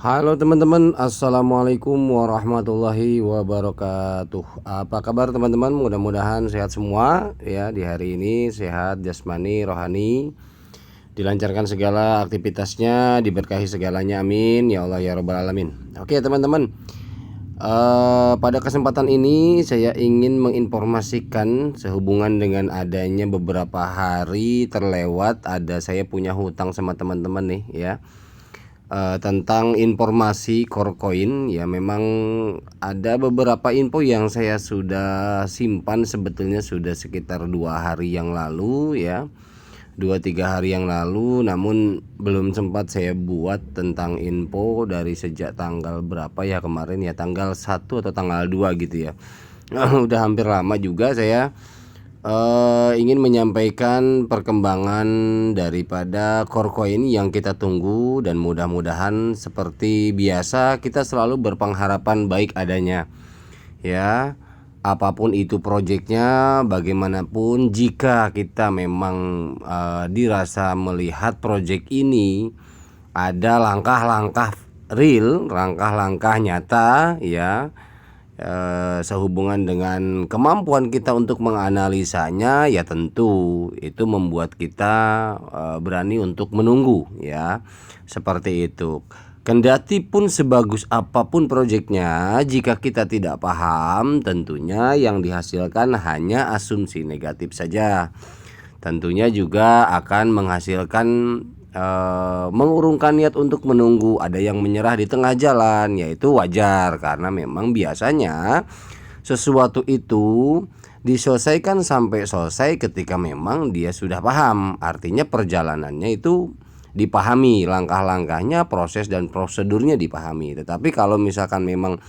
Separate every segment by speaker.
Speaker 1: Halo teman-teman, assalamualaikum warahmatullahi wabarakatuh. Apa kabar teman-teman? Mudah-mudahan sehat semua ya. Di hari ini sehat jasmani, rohani, dilancarkan segala aktivitasnya, diberkahi segalanya, amin ya Allah ya rabbal alamin. Oke teman-teman, pada kesempatan ini saya ingin menginformasikan sehubungan dengan adanya beberapa hari terlewat, saya punya hutang sama teman-teman nih ya. Tentang informasi core coin ya, memang ada beberapa info yang saya sudah simpan sebetulnya sudah sekitar 2 hari yang lalu ya, 2-3 hari yang lalu, namun belum sempat saya buat tentang info dari sejak tanggal berapa ya kemarin ya, tanggal 1 atau tanggal 2 gitu ya. Udah hampir lama juga saya ingin menyampaikan perkembangan daripada core coin yang kita tunggu, dan mudah-mudahan seperti biasa kita selalu berpengharapan baik adanya ya. Apapun itu proyeknya, bagaimanapun jika kita memang dirasa melihat proyek ini ada langkah-langkah real, langkah-langkah nyata ya, sehubungan dengan kemampuan kita untuk menganalisanya, ya tentu itu membuat kita berani untuk menunggu ya, seperti itu. Kendati pun sebagus apapun proyeknya, jika kita tidak paham, tentunya yang dihasilkan hanya asumsi negatif saja. Tentunya juga akan menghasilkan mengurungkan niat untuk menunggu. Ada yang menyerah di tengah jalan, yaitu wajar karena memang biasanya sesuatu itu diselesaikan sampai selesai ketika memang dia sudah paham. Artinya perjalanannya itu dipahami, langkah-langkahnya, proses dan prosedurnya dipahami. Tetapi kalau misalkan memang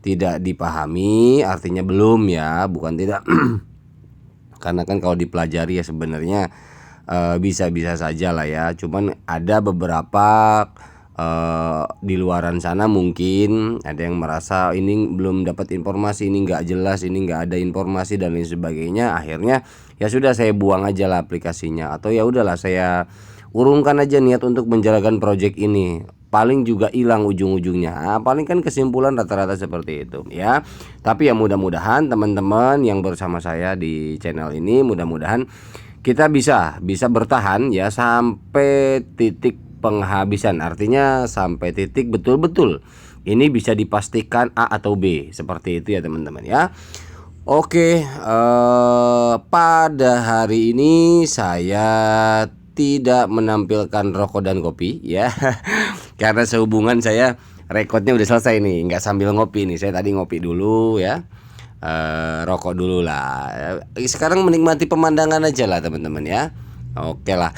Speaker 1: tidak dipahami, artinya belum ya, bukan tidak. Karena kan kalau dipelajari ya sebenarnya bisa-bisa saja lah ya. Cuman ada beberapa di luaran sana mungkin ada yang merasa ini belum dapat informasi, ini nggak jelas, ini nggak ada informasi dan lain sebagainya. Akhirnya ya sudah, saya buang aja lah aplikasinya, atau ya udahlah saya urungkan aja niat untuk menjalankan project ini, paling juga hilang ujung-ujungnya. Paling kan kesimpulan rata-rata seperti itu ya. Tapi ya mudah-mudahan teman-teman yang bersama saya di channel ini, mudah-mudahan kita bisa bertahan ya sampai titik penghabisan. Artinya sampai titik betul-betul ini bisa dipastikan A atau B, seperti itu ya teman-teman ya. Oke, pada hari ini saya tidak menampilkan rokok dan kopi ya. Karena sehubungan saya rekodnya udah selesai nih, nggak sambil ngopi nih. Saya tadi ngopi dulu ya, rokok dulu lah. Sekarang menikmati pemandangan aja lah teman-teman ya. Oke lah,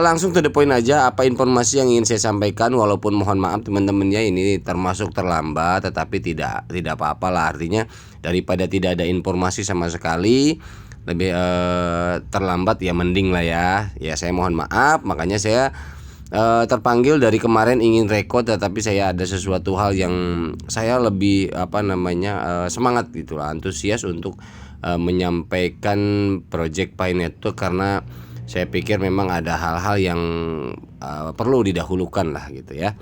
Speaker 1: langsung to the point aja. Apa informasi yang ingin saya sampaikan, walaupun mohon maaf teman-teman ya, ini termasuk terlambat, tetapi tidak apa-apa lah. Artinya daripada tidak ada informasi sama sekali, lebih terlambat ya mending lah ya. Ya saya mohon maaf, makanya saya terpanggil dari kemarin ingin rekod, tetapi saya ada sesuatu hal yang saya lebih semangat gitulah, antusias untuk menyampaikan project Pi Network, karena saya pikir memang ada hal-hal yang perlu didahulukan lah gitu ya.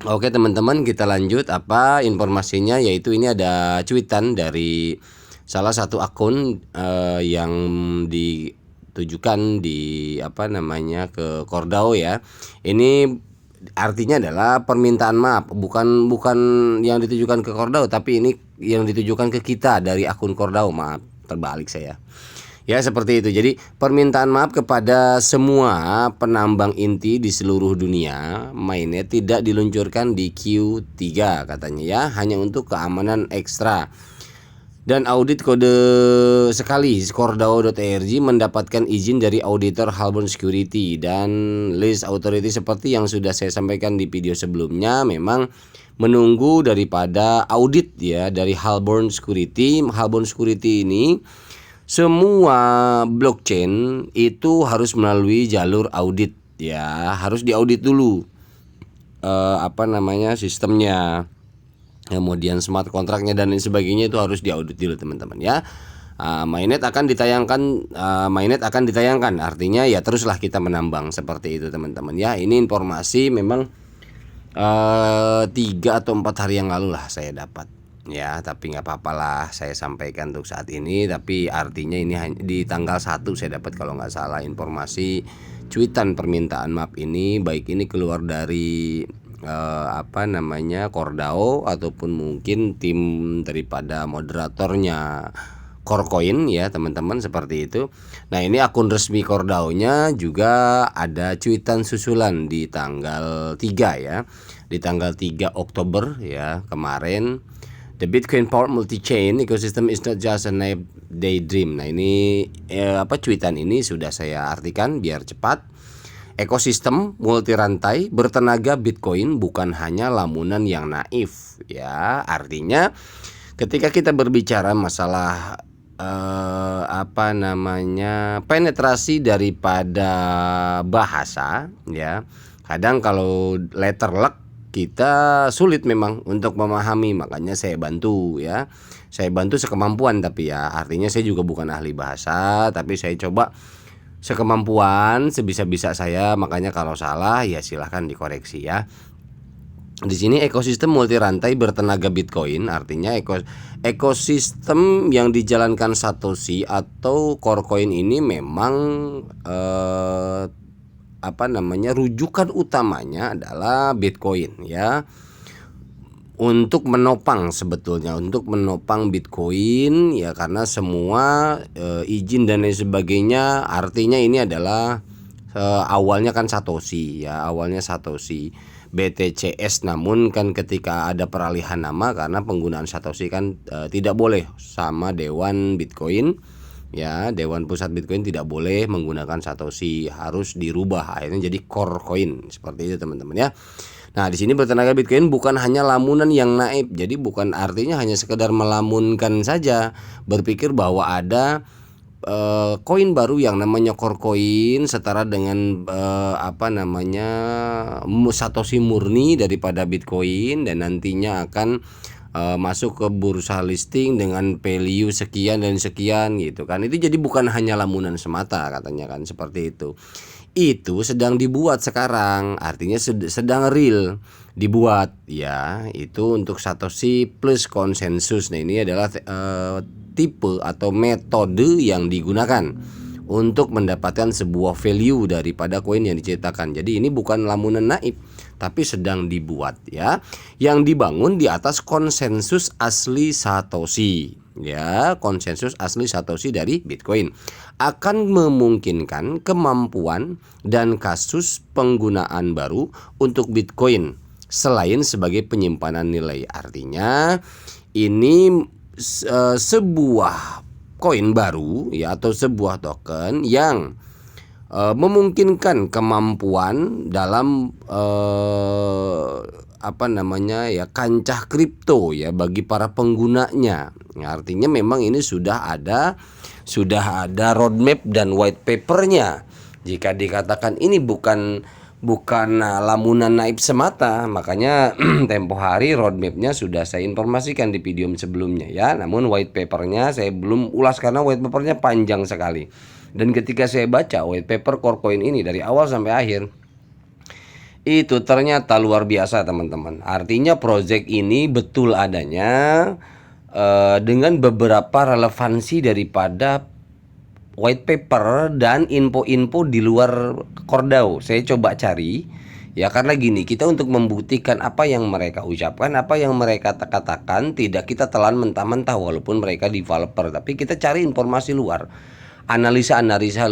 Speaker 1: Oke teman-teman, kita lanjut apa informasinya, yaitu ini ada cuitan dari salah satu akun yang ditujukan di ke Kordao ya. Ini artinya adalah permintaan maaf, bukan yang ditujukan ke Kordao, tapi ini yang ditujukan ke kita dari akun Kordao. Maaf, terbalik saya. Ya seperti itu. Jadi permintaan maaf kepada semua penambang inti di seluruh dunia, mainnet tidak diluncurkan di Q3 katanya ya, hanya untuk keamanan ekstra. Dan audit kode sekali, Kordao.org mendapatkan izin dari auditor Halborn Security dan list authority. Seperti yang sudah saya sampaikan di video sebelumnya, memang menunggu daripada audit ya dari Halborn Security. Halborn Security ini semua blockchain itu harus melalui jalur audit ya, harus diaudit dulu sistemnya, kemudian smart kontraknya dan lain sebagainya, itu harus diaudit dulu teman-teman ya. Mainnet akan ditayangkan, artinya ya teruslah kita menambang, seperti itu teman-teman ya. Ini informasi memang 3 atau 4 hari yang lalu lah saya dapat. Ya, tapi nggak apa-apa lah saya sampaikan untuk saat ini. Tapi artinya ini di tanggal 1 saya dapat kalau nggak salah informasi cuitan permintaan maaf ini, baik ini keluar dari Kordao ataupun mungkin tim daripada moderatornya Korkoin ya teman-teman, seperti itu. Nah ini akun resmi Kordao-nya juga ada cuitan susulan di tanggal 3 ya, di tanggal 3 Oktober ya kemarin. The Bitcoin powered multi-chain ecosystem is not just a daydream. Nah ini cuitan ini sudah saya artikan biar cepat. Ekosistem multi rantai bertenaga Bitcoin bukan hanya lamunan yang naif ya. Artinya ketika kita berbicara masalah penetrasi daripada bahasa ya, kadang kalau letter luck kita sulit memang untuk memahami, makanya saya bantu ya. Saya bantu sekemampuan, tapi ya artinya saya juga bukan ahli bahasa, tapi saya coba sekemampuan sebisa-bisa saya, makanya kalau salah ya silahkan dikoreksi ya. Di sini ekosistem multi rantai bertenaga Bitcoin artinya ekosistem yang dijalankan Satoshi atau Corecoin ini memang rujukan utamanya adalah Bitcoin ya. Untuk menopang Bitcoin ya, karena semua izin dan lain sebagainya, artinya ini adalah awalnya kan Satoshi ya, BTCS, namun kan ketika ada peralihan nama karena penggunaan Satoshi kan tidak boleh sama Dewan Bitcoin ya, Dewan Pusat Bitcoin tidak boleh menggunakan Satoshi, harus dirubah akhirnya jadi Corecoin, seperti itu teman-teman ya. Nah di sini bertenaga Bitcoin bukan hanya lamunan yang naib, jadi bukan artinya hanya sekedar melamunkan saja, berpikir bahwa ada koin baru yang namanya Corecoin setara dengan Satoshi murni daripada Bitcoin, dan nantinya akan masuk ke bursa listing dengan value sekian dan sekian gitu kan. Itu jadi bukan hanya lamunan semata katanya kan, seperti itu. Itu sedang dibuat sekarang, artinya sedang real dibuat ya. Itu untuk Satoshi plus konsensus. Nah ini adalah tipe atau metode yang digunakan untuk mendapatkan sebuah value daripada koin yang diciptakan. Jadi ini bukan lamunan naib, tapi sedang dibuat ya, yang dibangun di atas konsensus asli Satoshi ya. Konsensus asli Satoshi dari Bitcoin akan memungkinkan kemampuan dan kasus penggunaan baru untuk Bitcoin selain sebagai penyimpanan nilai. Artinya ini sebuah koin baru ya, atau sebuah token yang memungkinkan kemampuan dalam kancah kripto ya bagi para penggunanya. Artinya memang ini sudah ada roadmap dan white papernya. Jika dikatakan ini bukan lamunan naib semata, makanya tempo hari roadmapnya sudah saya informasikan di video sebelumnya ya. Namun white papernya saya belum ulas karena white papernya panjang sekali. Dan ketika saya baca white paper Corecoin ini dari awal sampai akhir, itu ternyata luar biasa teman-teman. Artinya project ini betul adanya dengan beberapa relevansi daripada white paper dan info-info di luar Kordao. Saya coba cari ya, karena gini, kita untuk membuktikan apa yang mereka ucapkan, apa yang mereka katakan, tidak kita telan mentah-mentah walaupun mereka developer, tapi kita cari informasi luar, analisa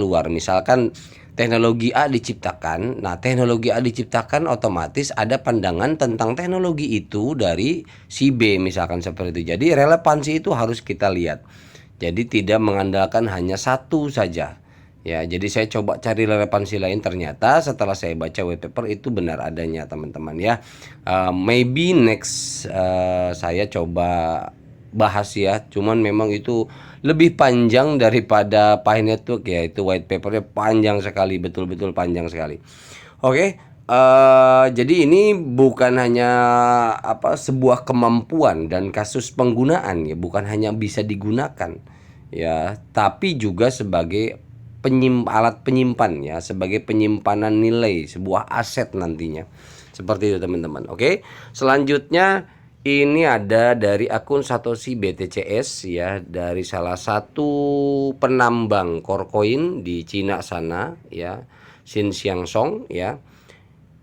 Speaker 1: luar. Misalkan teknologi A diciptakan, nah teknologi A diciptakan otomatis ada pandangan tentang teknologi itu dari si B misalkan, seperti itu. Jadi relevansi itu harus kita lihat. Jadi tidak mengandalkan hanya satu saja ya. Jadi saya coba cari relevansi lain, ternyata setelah saya baca white paper itu benar adanya teman-teman ya. Maybe next saya coba bahas ya, cuman memang itu lebih panjang daripada Pi Network ya. Itu white papernya panjang sekali, betul-betul panjang sekali. Oke. Jadi ini bukan hanya sebuah kemampuan dan kasus penggunaan ya, bukan hanya bisa digunakan ya, tapi juga sebagai alat penyimpan ya, sebagai penyimpanan nilai sebuah aset nantinya, Seperti itu teman-teman. Oke. Selanjutnya ini ada dari akun Satoshi BTCS ya, dari salah satu penambang core coin di Cina sana ya, Xinjiang Song ya.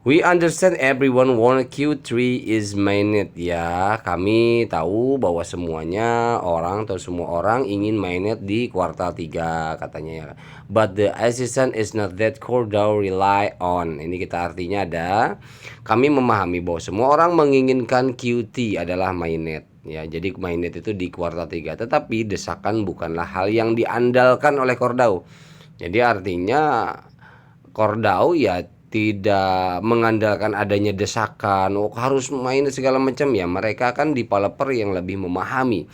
Speaker 1: We understand everyone want Q3 is mainnet ya. Kami tahu bahwa semuanya orang atau semua orang ingin mainnet di kuartal 3 katanya ya. But the assistant is not that core DAO rely on. Ini kita artinya ada. Kami memahami bahwa semua orang menginginkan QT adalah mainnet ya. Jadi mainnet itu di kuartal 3, tetapi desakan bukanlah hal yang diandalkan oleh core DAO. Jadi artinya core DAO ya tidak mengandalkan adanya desakan, harus main segala macam ya. Mereka kan developer yang lebih memahami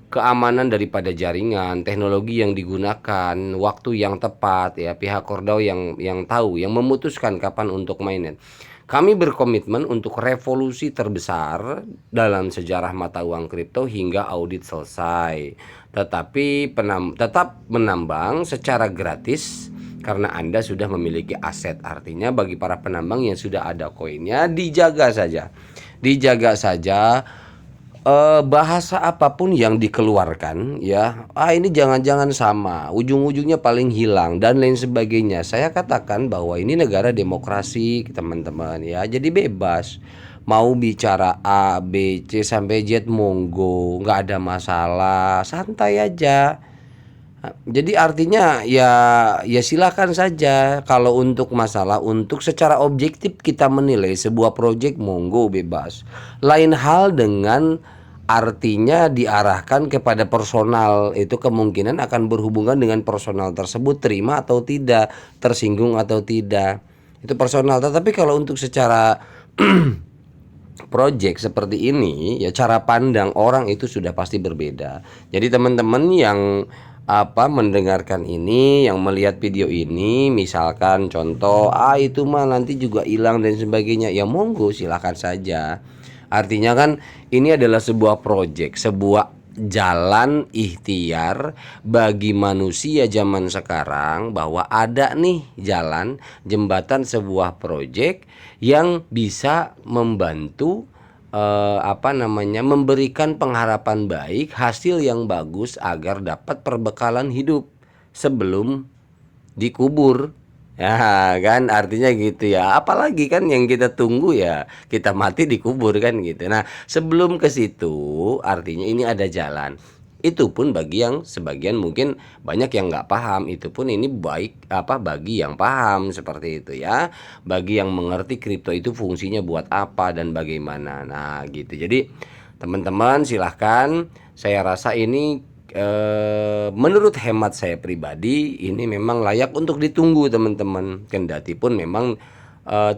Speaker 1: keamanan daripada jaringan, teknologi yang digunakan, waktu yang tepat ya. Pihak core DAO yang tahu, yang memutuskan kapan untuk mainnet. Kami berkomitmen untuk revolusi terbesar dalam sejarah mata uang kripto hingga audit selesai. Tetapi tetap menambang secara gratis karena Anda sudah memiliki aset. Artinya bagi para penambang yang sudah ada koinnya, dijaga saja. Dijaga saja bahasa apapun yang dikeluarkan ya. Ini jangan-jangan sama, ujung-ujungnya paling hilang dan lain sebagainya. Saya katakan bahwa ini negara demokrasi, teman-teman ya. Jadi bebas. Mau bicara A, B, C sampai Z monggo, nggak ada masalah, santai aja. Jadi artinya ya silakan saja. Kalau untuk masalah untuk secara objektif kita menilai sebuah proyek monggo bebas. Lain hal dengan artinya diarahkan kepada personal, itu kemungkinan akan berhubungan dengan personal tersebut, terima atau tidak, tersinggung atau tidak. Itu personal. Tetapi kalau untuk secara project seperti ini ya, cara pandang orang itu sudah pasti berbeda. Jadi teman-teman yang mendengarkan ini, yang melihat video ini, misalkan contoh itu mah nanti juga hilang dan sebagainya, ya monggo silahkan saja. Artinya kan ini adalah sebuah project, sebuah jalan ikhtiar bagi manusia zaman sekarang, bahwa ada nih jalan jembatan sebuah project yang bisa membantu memberikan pengharapan baik, hasil yang bagus agar dapat perbekalan hidup sebelum dikubur. Ya kan artinya gitu ya. Apalagi kan yang kita tunggu ya kita mati dikubur kan gitu. Nah, sebelum ke situ artinya ini ada jalan. Itu pun bagi yang sebagian mungkin banyak yang nggak paham, itu pun ini baik bagi yang paham seperti itu ya, bagi yang mengerti kripto itu fungsinya buat apa dan bagaimana. Nah gitu. Jadi teman-teman silahkan, saya rasa ini menurut hemat saya pribadi ini memang layak untuk ditunggu teman-teman, kendati pun memang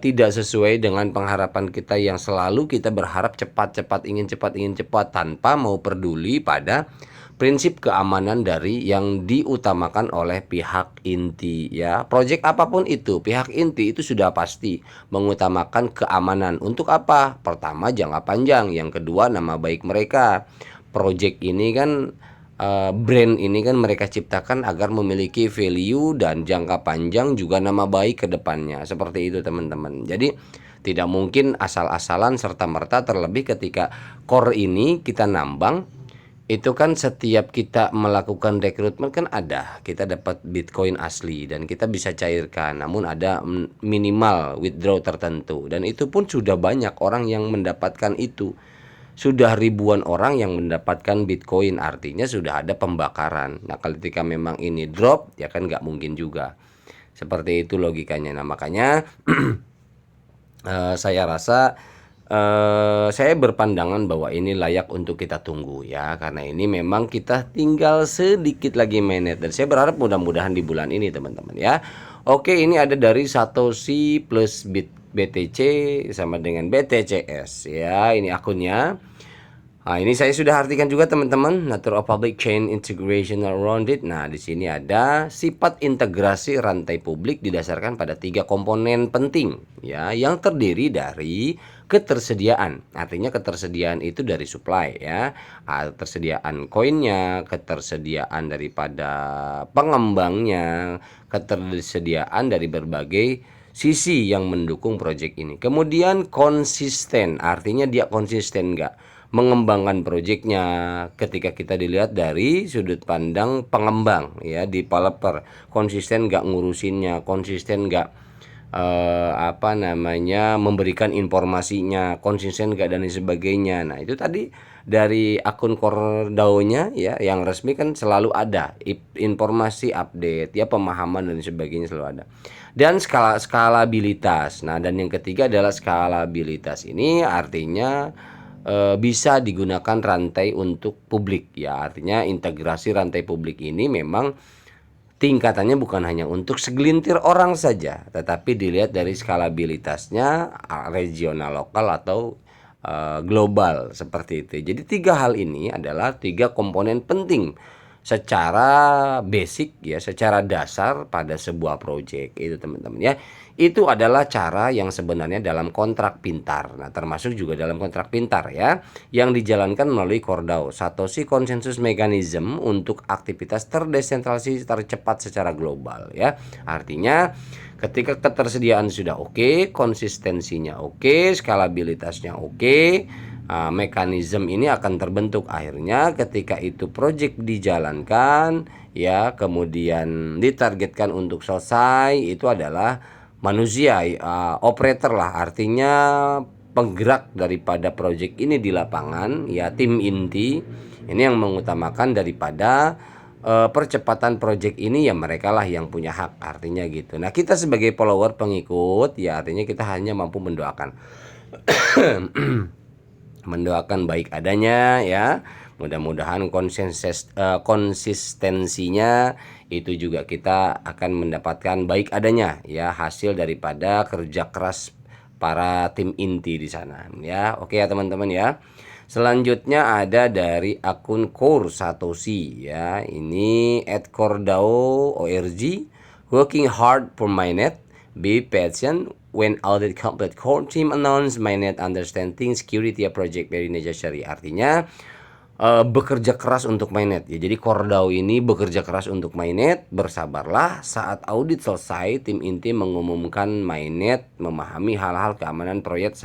Speaker 1: tidak sesuai dengan pengharapan kita yang selalu kita berharap cepat-cepat, ingin cepat tanpa mau peduli pada prinsip keamanan dari yang diutamakan oleh pihak inti ya. Proyek apapun itu, pihak inti itu sudah pasti mengutamakan keamanan. Untuk apa? Pertama jangka panjang, yang kedua nama baik mereka. Proyek ini kan brand ini kan mereka ciptakan agar memiliki value dan jangka panjang juga nama baik ke depannya. Seperti itu teman-teman. Jadi tidak mungkin asal-asalan serta-merta, terlebih ketika core ini kita nambang. Itu kan setiap kita melakukan rekrutmen kan kita dapat Bitcoin asli dan kita bisa cairkan, namun ada minimal withdraw tertentu, dan itu pun sudah banyak orang yang mendapatkan itu. Sudah ribuan orang yang mendapatkan Bitcoin, artinya sudah ada pembakaran. Nah ketika memang ini drop ya kan nggak mungkin juga. Seperti itu logikanya. Nah makanya saya rasa saya berpandangan bahwa ini layak untuk kita tunggu ya, karena ini memang kita tinggal sedikit lagi mainnet, dan saya berharap mudah-mudahan di bulan ini teman-teman ya. Oke, ini ada dari Satoshi plus BTC sama dengan BTCS ya, ini akunnya. Nah, ini saya sudah artikan juga teman-teman, nature of public chain integration around it. Nah, di sini ada sifat integrasi rantai publik didasarkan pada 3 komponen penting ya, yang terdiri dari ketersediaan. Artinya ketersediaan itu dari supply ya, ketersediaan koinnya, ketersediaan daripada pengembangnya, ketersediaan dari berbagai sisi yang mendukung proyek ini. Kemudian konsisten, artinya dia konsisten nggak mengembangkan proyeknya ketika kita dilihat dari sudut pandang pengembang ya, developer, konsisten nggak ngurusinnya, konsisten nggak memberikan informasinya, konsisten nggak dan lain sebagainya. Nah itu tadi dari akun Kordao-nya ya yang resmi kan selalu ada informasi update ya, pemahaman dan sebagainya selalu ada. Dan skalabilitas. Nah dan yang ketiga adalah skalabilitas. Ini artinya bisa digunakan rantai untuk publik ya, artinya integrasi rantai publik ini memang tingkatannya bukan hanya untuk segelintir orang saja, tetapi dilihat dari skalabilitasnya regional, lokal atau global seperti itu. Jadi 3 hal ini adalah 3 komponen penting secara basic ya, secara dasar pada sebuah proyek itu teman-teman ya. Itu adalah cara yang sebenarnya dalam kontrak pintar. Nah, termasuk juga dalam kontrak pintar ya yang dijalankan melalui Kordao, Satoshi Consensus Mechanism untuk aktivitas terdesentralisasi tercepat secara global ya. Artinya ketika ketersediaan sudah oke, konsistensinya oke, skalabilitasnya oke, mekanisme ini akan terbentuk. Akhirnya ketika itu proyek dijalankan ya, kemudian ditargetkan untuk selesai, itu adalah manusia operator lah, artinya penggerak daripada proyek ini di lapangan ya, tim inti ini yang mengutamakan daripada percepatan proyek ini ya, mereka lah yang punya hak, artinya gitu. Nah kita sebagai follower, pengikut ya, artinya kita hanya mampu mendoakan mendoakan baik adanya ya. Mudah-mudahan konsistensinya itu juga kita akan mendapatkan baik adanya ya, hasil daripada kerja keras para tim inti di sana ya. Oke ya teman-teman ya. Selanjutnya ada dari akun Core Satoshi ya. Ini @Kordao.org. Working hard for mainnet. Be patient when audit complete. Core team announce mainnet understanding security project very necessary. Artinya bekerja keras untuk mainnet ya. Jadi Kordao ini bekerja keras untuk mainnet. Bersabarlah, saat audit selesai tim inti mengumumkan mainnet, memahami hal-hal keamanan proyek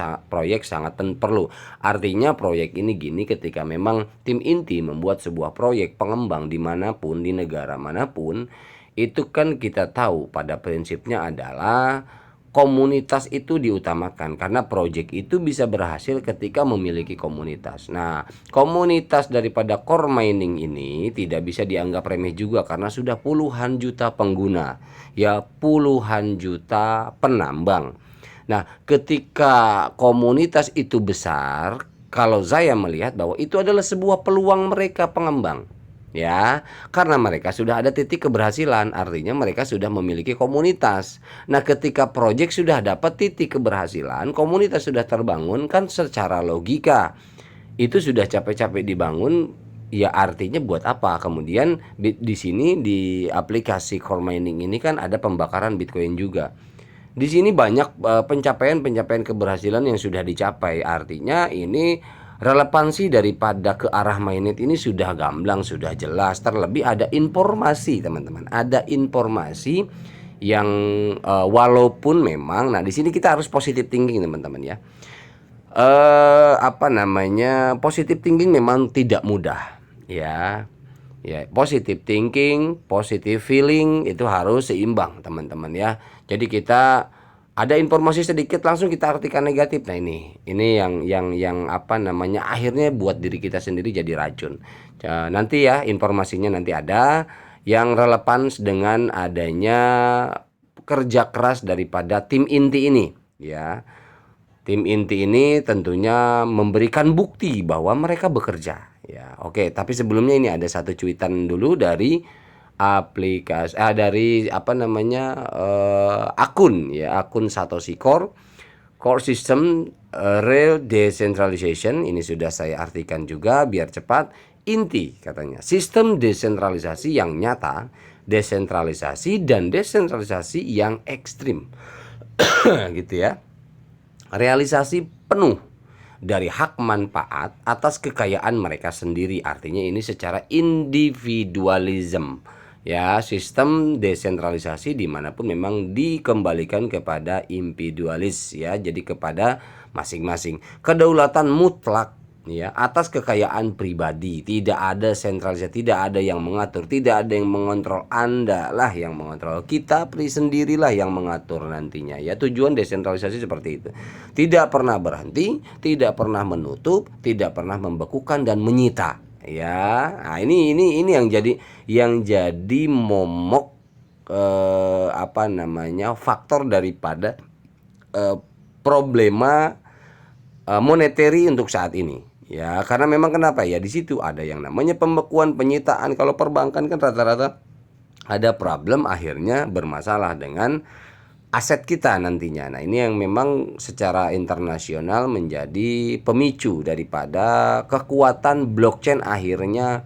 Speaker 1: sangat perlu. Artinya proyek ini gini, ketika memang tim inti membuat sebuah proyek pengembang dimanapun, di negara manapun, itu kan kita tahu pada prinsipnya adalah komunitas itu diutamakan, karena proyek itu bisa berhasil ketika memiliki komunitas. Nah, komunitas daripada core mining ini tidak bisa dianggap remeh juga, karena sudah puluhan juta pengguna, ya puluhan juta penambang. Nah, ketika komunitas itu besar, kalau saya melihat bahwa itu adalah sebuah peluang mereka pengembang. Ya, karena mereka sudah ada titik keberhasilan, artinya mereka sudah memiliki komunitas. Nah, ketika proyek sudah dapat titik keberhasilan, komunitas sudah terbangun, kan secara logika itu sudah capek-capek dibangun, ya artinya buat apa? Kemudian di sini di aplikasi core mining ini kan ada pembakaran Bitcoin juga. Di sini banyak pencapaian keberhasilan yang sudah dicapai, artinya ini relevansi daripada ke arah mainnet ini sudah gamblang, sudah jelas. Terlebih ada informasi teman-teman, ada informasi yang walaupun memang, nah di sini kita harus positive thinking teman-teman ya. Positive thinking memang tidak mudah ya. Ya, positive thinking, positive feeling itu harus seimbang teman-teman ya. Jadi kita ada informasi sedikit langsung kita artikan negatif. Nah ini yang akhirnya buat diri kita sendiri jadi racun. Nanti ya informasinya nanti ada yang relevan dengan adanya kerja keras daripada tim inti ini ya. Tim inti ini tentunya memberikan bukti bahwa mereka bekerja ya. Oke, tapi sebelumnya ini ada satu cuitan dulu dari aplikasi akun Satoshi Core System Real Decentralization. Ini sudah saya artikan juga biar cepat. Inti katanya, sistem desentralisasi yang nyata, desentralisasi dan desentralisasi yang ekstrim gitu ya. Realisasi penuh dari hak manfaat atas kekayaan mereka sendiri. Artinya ini secara individualism Ya, sistem desentralisasi dimanapun memang dikembalikan kepada individualis ya, jadi kepada masing-masing. Kedaulatan mutlak ya atas kekayaan pribadi, tidak ada sentralisasi, tidak ada yang mengatur, tidak ada yang mengontrol. Anda lah yang mengontrol, kita sendirilah yang mengatur nantinya ya. Tujuan desentralisasi seperti itu, tidak pernah berhenti, tidak pernah menutup, tidak pernah membekukan dan menyita ya. Nah, ini yang jadi momok apa namanya faktor daripada eh, problema monetary untuk saat ini ya, karena memang kenapa ya, di situ ada yang namanya pembekuan, penyitaan. Kalau perbankan kan rata-rata ada problem, akhirnya bermasalah dengan aset kita nantinya. Nah, ini yang memang secara internasional menjadi pemicu daripada kekuatan blockchain akhirnya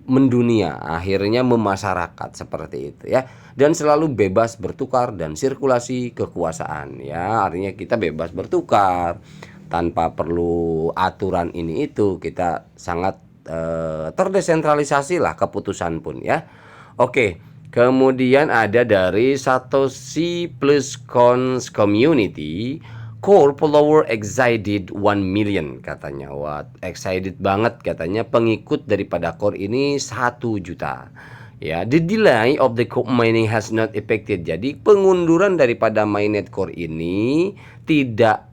Speaker 1: mendunia, akhirnya memasyarakat seperti itu ya. Dan selalu bebas bertukar dan sirkulasi kekuasaan ya, artinya kita bebas bertukar tanpa perlu aturan ini itu, kita sangat terdesentralisasi lah keputusan pun ya. Oke, kemudian ada dari Satoshi plus Cons Community. Core follower excited 1 million katanya. Wah, excited banget katanya pengikut daripada Core ini 1 juta. Ya, the delay of the core mining has not affected. Jadi pengunduran daripada mainnet Core ini tidak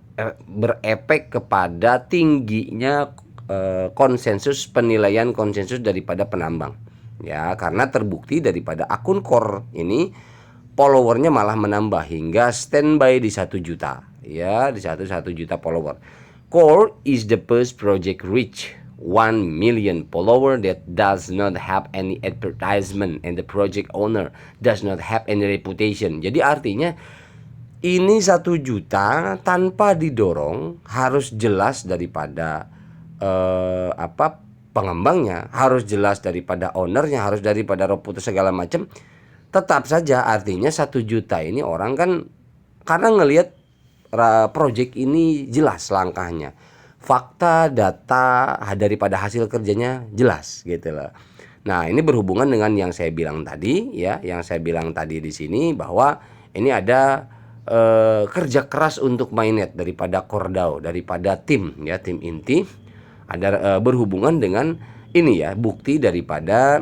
Speaker 1: berefek kepada tingginya konsensus, penilaian konsensus daripada penambang. Ya, karena terbukti daripada akun Core ini followernya malah menambah hingga standby di 1 juta ya, di 1 juta follower. Core is the first project reach 1 million follower that does not have any advertisement and the project owner does not have any reputation. Jadi artinya ini 1 juta tanpa didorong, harus jelas daripada pengembangnya, harus jelas daripada ownernya, harus daripada reputasi segala macam. Tetap saja artinya 1 juta ini orang kan karena ngelihat project ini jelas langkahnya, fakta, data daripada hasil kerjanya jelas gitu loh. Nah, ini berhubungan dengan yang saya bilang tadi ya, yang saya bilang tadi di sini bahwa ini ada kerja keras untuk mainnet daripada Cordao, daripada tim ya, tim inti. Ada berhubungan dengan ini ya, bukti daripada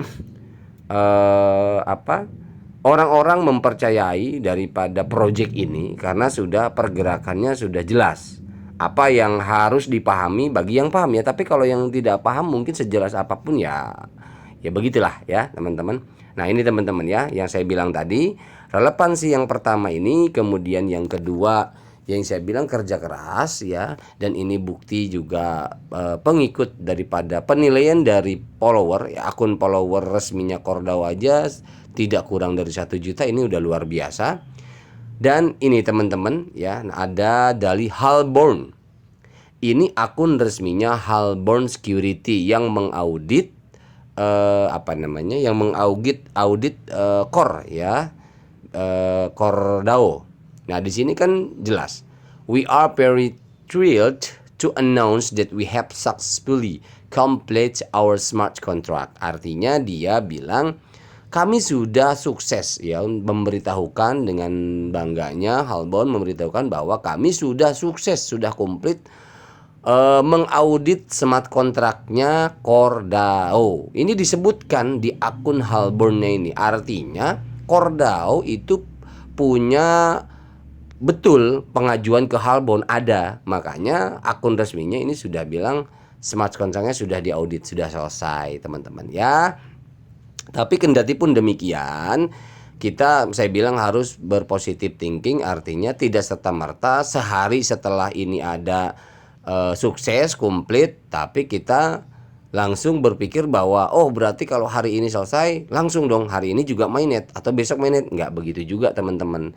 Speaker 1: orang-orang mempercayai daripada project ini karena sudah pergerakannya sudah jelas. Apa yang harus dipahami bagi yang paham ya, tapi kalau yang tidak paham mungkin sejelas apapun ya begitulah ya teman-teman. Nah, ini teman-teman ya yang saya bilang tadi, relevansi yang pertama ini, kemudian yang kedua yang saya bilang kerja keras ya, dan ini bukti juga pengikut daripada penilaian dari follower ya, akun follower resminya Cordao aja tidak kurang dari 1 juta, ini udah luar biasa. Dan ini teman-teman ya, ada dari Halborn. Ini akun resminya Halborn Security yang mengaudit yang mengaudit Core ya, Cordao. Nah, di sini kan jelas, we are very thrilled to announce that we have successfully complete our smart contract. Artinya dia bilang kami sudah sukses ya, memberitahukan dengan bangganya Halborn memberitahukan bahwa kami sudah sukses, sudah komplit mengaudit smart kontraknya Cordao. Ini disebutkan di akun Halborn ini. Artinya Cordao itu punya betul pengajuan ke Halborn ada. Makanya akun resminya ini sudah bilang smart kontraknya sudah diaudit, sudah selesai teman-teman ya. Tapi kendati pun demikian, saya bilang harus berpositif thinking, artinya tidak serta-merta sehari setelah ini ada sukses, komplit, tapi kita langsung berpikir bahwa oh berarti kalau hari ini selesai langsung dong hari ini juga mainnet atau besok mainnet. Nggak begitu juga teman-teman.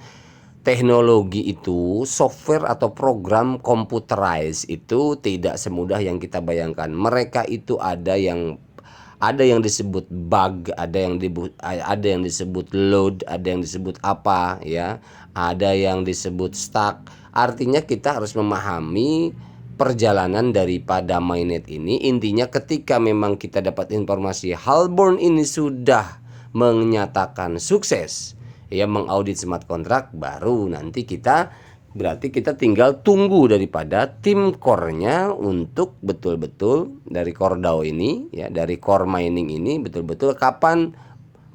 Speaker 1: Teknologi itu, software atau program computerized itu tidak semudah yang kita bayangkan. Mereka itu ada yang disebut bug, ada yang disebut load, ada yang disebut apa ya, ada yang disebut stuck. Artinya kita harus memahami perjalanan daripada mainnet ini. Intinya ketika memang kita dapat informasi Halborn ini sudah menyatakan sukses ya mengaudit smart contract, baru nanti berarti kita tinggal tunggu daripada tim core-nya untuk betul-betul dari core DAO ini ya, dari core mining ini betul-betul kapan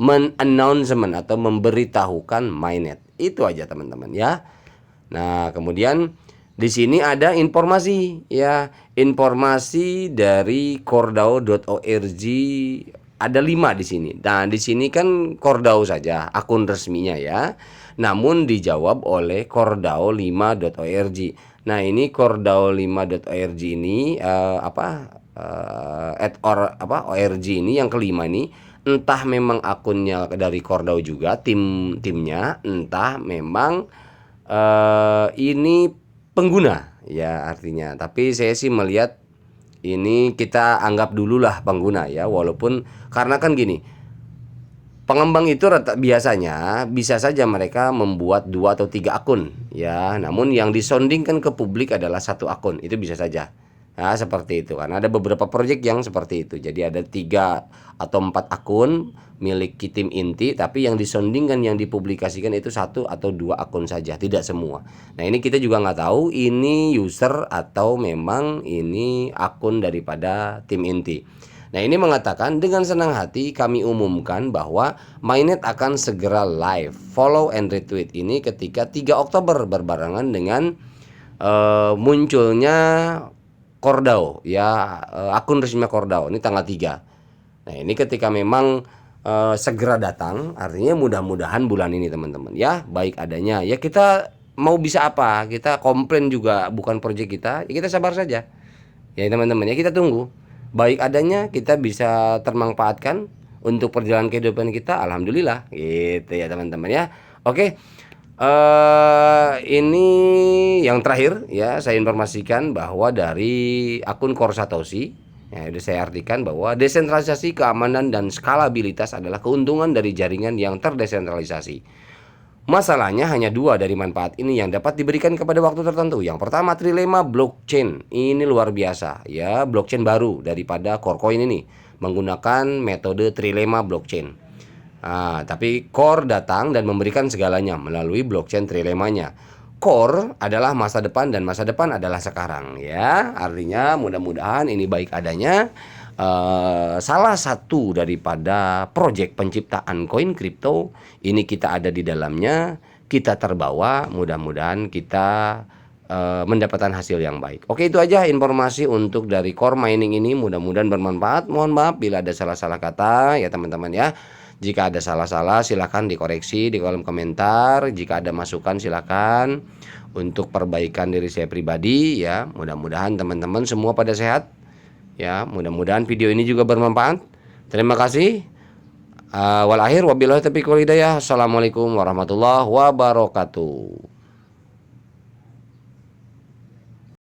Speaker 1: men-announcement atau memberitahukan mainnet. Itu aja teman-teman ya. Nah, kemudian di sini ada informasi ya, informasi dari cordao.org ada 5 di sini. Nah, di sini kan Cordao saja akun resminya ya. Namun dijawab oleh cordao5.org. Nah, ini cordao5.org ini org ini yang kelima nih, entah memang akunnya dari Cordao juga timnya, entah memang ini pengguna ya artinya. Tapi saya sih melihat ini kita anggap dulu lah pengguna ya, walaupun karena kan gini, pengembang itu biasanya bisa saja mereka membuat 2 atau 3 akun ya, namun yang disondingkan ke publik adalah 1 akun, itu bisa saja. Nah, seperti itu kan. Ada beberapa proyek yang seperti itu. Jadi ada 3 atau 4 akun milik tim inti, tapi yang disondingkan, yang dipublikasikan itu 1 atau 2 akun saja, tidak semua. Nah, ini kita juga nggak tahu ini user atau memang ini akun daripada tim inti. Nah, ini mengatakan dengan senang hati kami umumkan bahwa mainnet akan segera live. Follow and retweet ini ketika 3 Oktober berbarengan dengan munculnya Cordao ya, akun resmi Cordao ini tanggal 3. Nah, ini ketika memang segera datang, artinya mudah-mudahan bulan ini teman-teman ya, baik adanya. Ya kita mau bisa apa? Kita komplain juga bukan proyek kita, ya kita sabar saja. Ya teman-teman ya, kita tunggu. Baik adanya kita bisa termanfaatkan untuk perjalanan kehidupan kita, alhamdulillah gitu ya teman-teman ya. Oke. Ini yang terakhir ya, saya informasikan bahwa dari akun Core Satoshi ya, udah saya artikan bahwa desentralisasi, keamanan, dan skalabilitas adalah keuntungan dari jaringan yang terdesentralisasi. Masalahnya hanya 2 dari manfaat ini yang dapat diberikan kepada waktu tertentu. Yang pertama, Trilema blockchain. Ini luar biasa ya, blockchain baru daripada Corecoin ini menggunakan metode Trilema blockchain. Tapi Core datang dan memberikan segalanya melalui blockchain Trilemanya. Core adalah masa depan dan masa depan adalah sekarang ya. Artinya mudah-mudahan ini baik adanya. Salah satu daripada proyek penciptaan koin kripto ini kita ada di dalamnya, kita terbawa, mudah-mudahan kita mendapatkan hasil yang baik. Oke, itu aja informasi untuk dari core mining ini, mudah-mudahan bermanfaat. Mohon maaf bila ada salah-salah kata ya teman-teman ya. Jika ada salah-salah silahkan dikoreksi di kolom komentar. Jika ada masukan silahkan untuk perbaikan diri saya pribadi ya. Mudah-mudahan teman-teman semua pada sehat ya. Mudah-mudahan video ini juga bermanfaat. Terima kasih. Wal akhir wabillahi taufiq wal hidayah. Assalamualaikum warahmatullahi wabarakatuh.